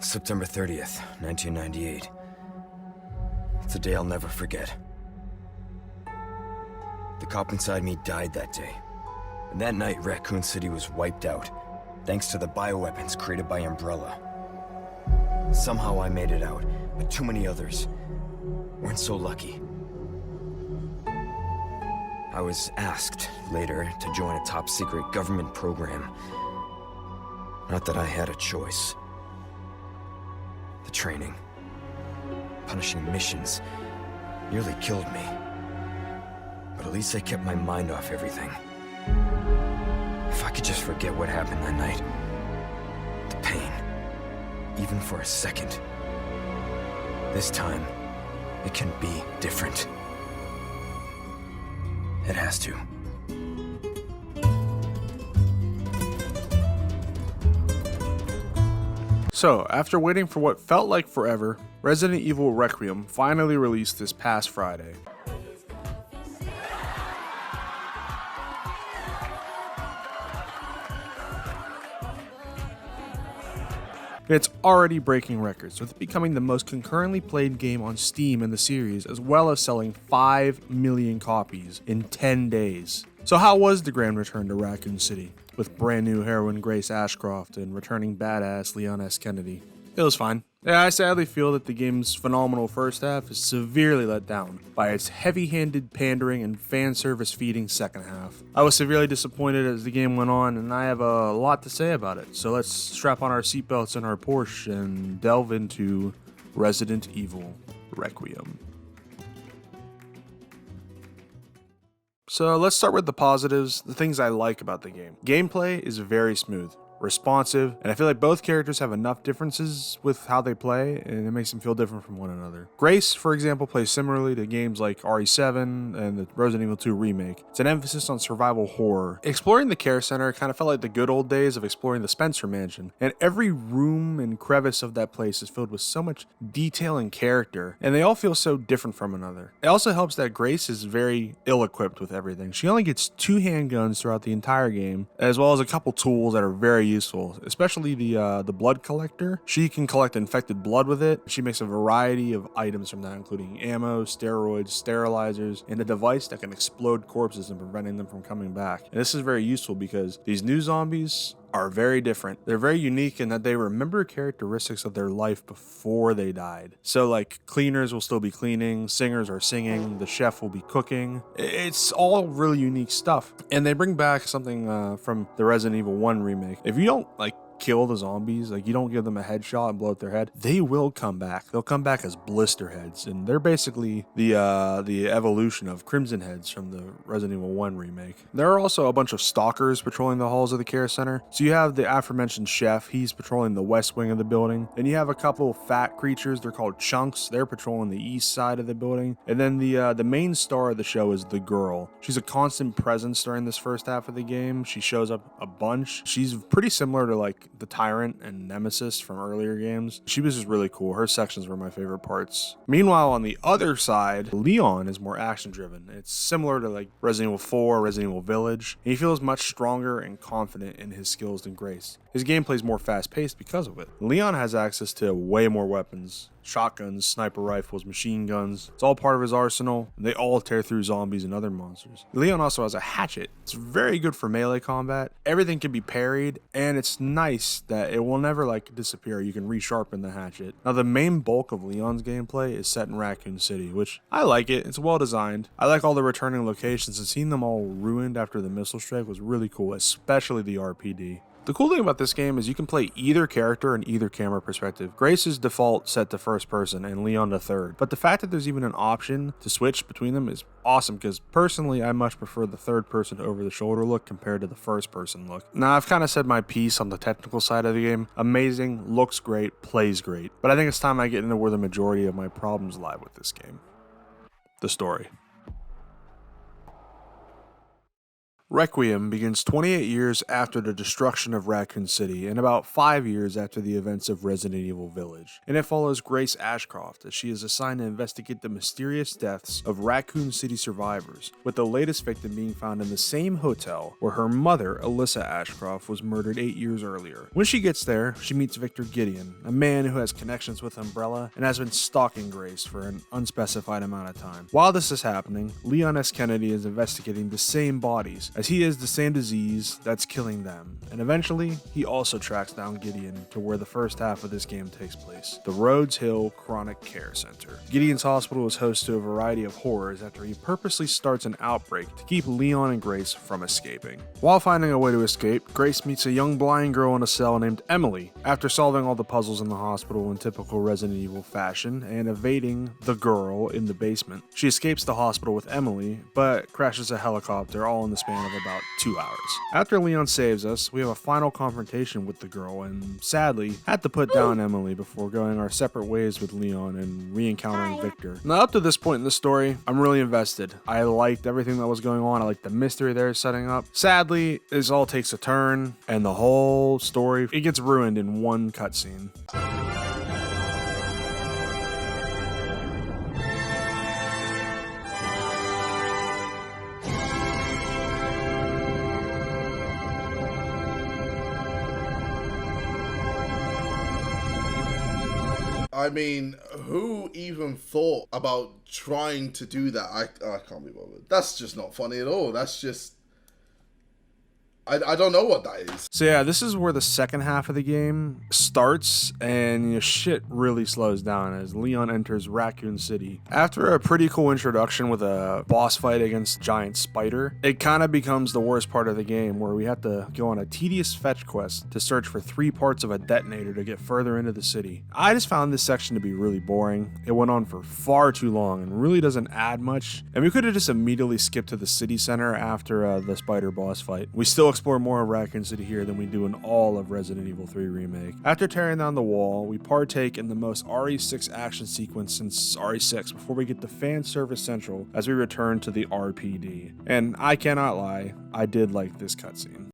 September 30th, 1998. It's a day I'll never forget. The cop inside me died that day. And that night, Raccoon City was wiped out, thanks to the bioweapons created by Umbrella. Somehow I made it out, but too many others weren't so lucky. I was asked later to join a top-secret government program. Not that I had a choice. The training, punishing missions, nearly killed me. But at least I kept my mind off everything. If I could just forget what happened that night, the pain, even for a second. This time, it can be different. It has to. So, after waiting for what felt like forever, Resident Evil Requiem finally released this past Friday. It's already breaking records, with it becoming the most concurrently played game on Steam in the series, as well as selling 5 million copies in 10 days. So how was the grand return to Raccoon City, with brand new heroine Grace Ashcroft and returning badass Leon S. Kennedy? It was fine. Yeah, I sadly feel that the game's phenomenal first half is severely let down by its heavy-handed pandering and fan service feeding second half. I was severely disappointed as the game went on, and I have a lot to say about it. So let's strap on our seatbelts in our Porsche and delve into Resident Evil Requiem. So let's start with the positives, the things I like about the game. Gameplay is very smooth, responsive, and I feel like both characters have enough differences with how they play, and it makes them feel different from one another. Grace, for example, plays similarly to games like RE7 and the Resident Evil 2 remake. It's an emphasis on survival horror. Exploring the care center kind of felt like the good old days of exploring the Spencer Mansion, and every room and crevice of that place is filled with so much detail and character, and they all feel so different from another. It also helps that Grace is very ill-equipped with everything. She only gets 2 handguns throughout the entire game, as well as a couple tools that are very useful, especially the blood collector. She can collect infected blood with it. She makes a variety of items from that, including ammo, steroids, sterilizers, and a device that can explode corpses and preventing them from coming back. And this is very useful because these new zombies are very different. They're very unique in that they remember characteristics of their life before they died. So like cleaners will still be cleaning, singers are singing, the chef will be cooking. It's all really unique stuff. And they bring back something from the Resident Evil 1 remake. If you don't kill the zombies, you don't give them a headshot and blow up their head, they will come back. They'll come back as blister heads, and they're basically the evolution of Crimson Heads from the Resident Evil 1 remake. There are also a bunch of stalkers patrolling the halls of the care center. So you have the aforementioned chef, he's patrolling the west wing of the building. Then you have a couple of fat creatures, they're called chunks, they're patrolling the east side of the building. And then the main star of the show is the girl. She's a constant presence during this first half of the game. She shows up a bunch. She's pretty similar to the Tyrant and Nemesis from earlier games. She was just really cool. Her sections were my favorite parts. Meanwhile, on the other side, Leon is more action driven. It's similar to Resident Evil 4, Resident Evil Village. And he feels much stronger and confident in his skills than Grace. His gameplay is more fast paced because of it. Leon has access to way more weapons. Shotguns, sniper rifles, machine guns. It's all part of his arsenal, and they all tear through zombies and other monsters. Leon also has a hatchet. It's very good for melee combat. Everything can be parried, and it's nice that it will never disappear. You can resharpen the hatchet. Now the main bulk of Leon's gameplay is set in Raccoon City, which I like it. It's well designed. I like all the returning locations, and seeing them all ruined after the missile strike was really cool, especially the RPD. The cool thing about this game is you can play either character in either camera perspective. Grace is default set to first person and Leon to third, but the fact that there's even an option to switch between them is awesome because personally I much prefer the third person over the shoulder look compared to the first person look. Now I've kind of said my piece on the technical side of the game. Amazing, looks great, plays great, but I think it's time I get into where the majority of my problems lie with this game. The story. Requiem begins 28 years after the destruction of Raccoon City and about 5 years after the events of Resident Evil Village, and it follows Grace Ashcroft as she is assigned to investigate the mysterious deaths of Raccoon City survivors, with the latest victim being found in the same hotel where her mother, Alyssa Ashcroft, was murdered 8 years earlier. When she gets there, she meets Victor Gideon, a man who has connections with Umbrella and has been stalking Grace for an unspecified amount of time. While this is happening, Leon S. Kennedy is investigating the same bodies, as he has the same disease that's killing them, and eventually, he also tracks down Gideon to where the first half of this game takes place, the Rhodes Hill Chronic Care Center. Gideon's hospital is host to a variety of horrors after he purposely starts an outbreak to keep Leon and Grace from escaping. While finding a way to escape, Grace meets a young blind girl in a cell named Emily. After solving all the puzzles in the hospital in typical Resident Evil fashion and evading the girl in the basement, she escapes the hospital with Emily, but crashes a helicopter all in the span of about 2 hours. After Leon saves us, we have a final confrontation with the girl and sadly had to put down Emily before going our separate ways with Leon and re-encountering Victor. Now up to this point in the story, I'm really invested. I liked everything that was going on. I liked the mystery they're setting up. Sadly, this all takes a turn and the whole story, it gets ruined in one cutscene. I mean, who even thought about trying to do that? I can't be bothered. That's just not funny at all. That's just... I don't know what that is. So yeah, this is where the second half of the game starts and shit really slows down as Leon enters Raccoon City. After a pretty cool introduction with a boss fight against Giant Spider, it kind of becomes the worst part of the game where we have to go on a tedious fetch quest to search for 3 parts of a detonator to get further into the city. I just found this section to be really boring. It went on for far too long and really doesn't add much, and we could have just immediately skipped to the city center after the spider boss fight. We still explore more of Raccoon City here than we do in all of Resident Evil 3 Remake. After tearing down the wall, we partake in the most RE6 action sequence since RE6 before we get to Fan Service Central as we return to the RPD. And I cannot lie, I did like this cutscene.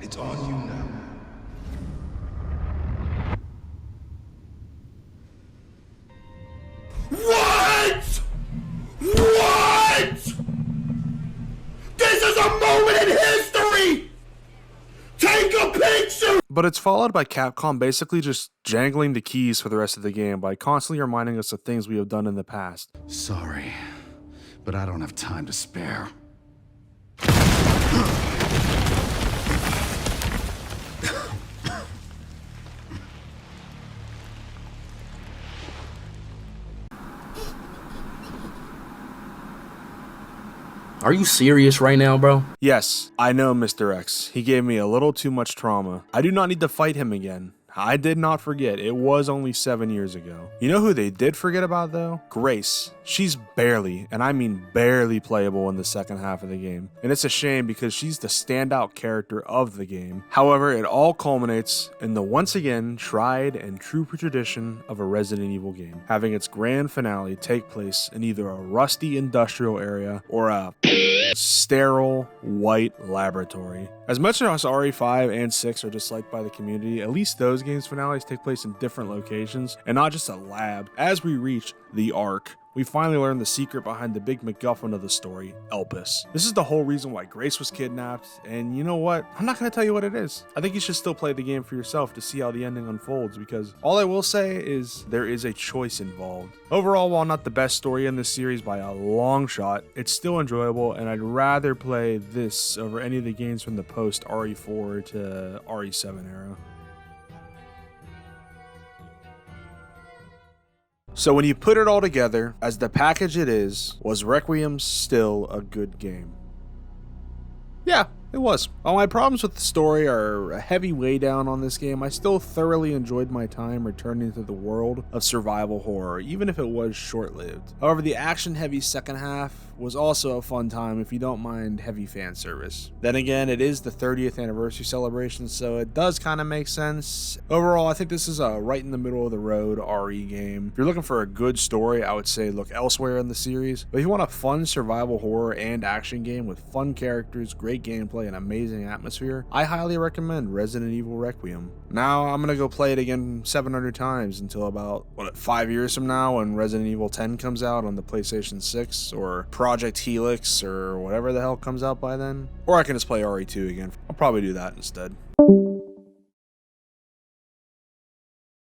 It's on you now. What? What? This is a moment in history! Take a picture! But it's followed by Capcom basically just jangling the keys for the rest of the game by constantly reminding us of things we have done in the past. Sorry, but I don't have time to spare. Are you serious right now, bro? Yes, I know Mr. X. He gave me a little too much trauma. I do not need to fight him again. I did not forget. It was only 7 years ago. You know who they did forget about though? Grace. She's barely, and I mean barely playable in the second half of the game. And it's a shame because she's the standout character of the game. However, it all culminates in the once again tried and true tradition of a Resident Evil game, having its grand finale take place in either a rusty industrial area or a sterile white laboratory. As much as RE5 and 6 are disliked by the community, at least those games' finales take place in different locations and not just a lab. As we reach the Ark, we finally learn the secret behind the big MacGuffin of the story, Elpis. This is the whole reason why Grace was kidnapped, and you know what? I'm not going to tell you what it is. I think you should still play the game for yourself to see how the ending unfolds, because all I will say is there is a choice involved. Overall, while not the best story in this series by a long shot, it's still enjoyable, and I'd rather play this over any of the games from the post RE4 to RE7 era. So when you put it all together, as the package it is, was Requiem still a good game? Yeah, It was. While my problems with the story are a heavy weigh down on this game, I still thoroughly enjoyed my time returning to the world of survival horror, even if it was short-lived. However, the action-heavy second half was also a fun time if you don't mind heavy fan service. Then again, it is the 30th anniversary celebration, so it does kind of make sense. Overall, I think this is a right in the middle of the road RE game. If you're looking for a good story, I would say look elsewhere in the series. But if you want a fun survival horror and action game with fun characters, great gameplay, and amazing atmosphere, I highly recommend Resident Evil Requiem. Now, I'm gonna go play it again 700 times until about, 5 years from now when Resident Evil 10 comes out on the PlayStation 6, or Project Helix, or whatever the hell comes out by then. Or I can just play RE2 again. I'll probably do that instead.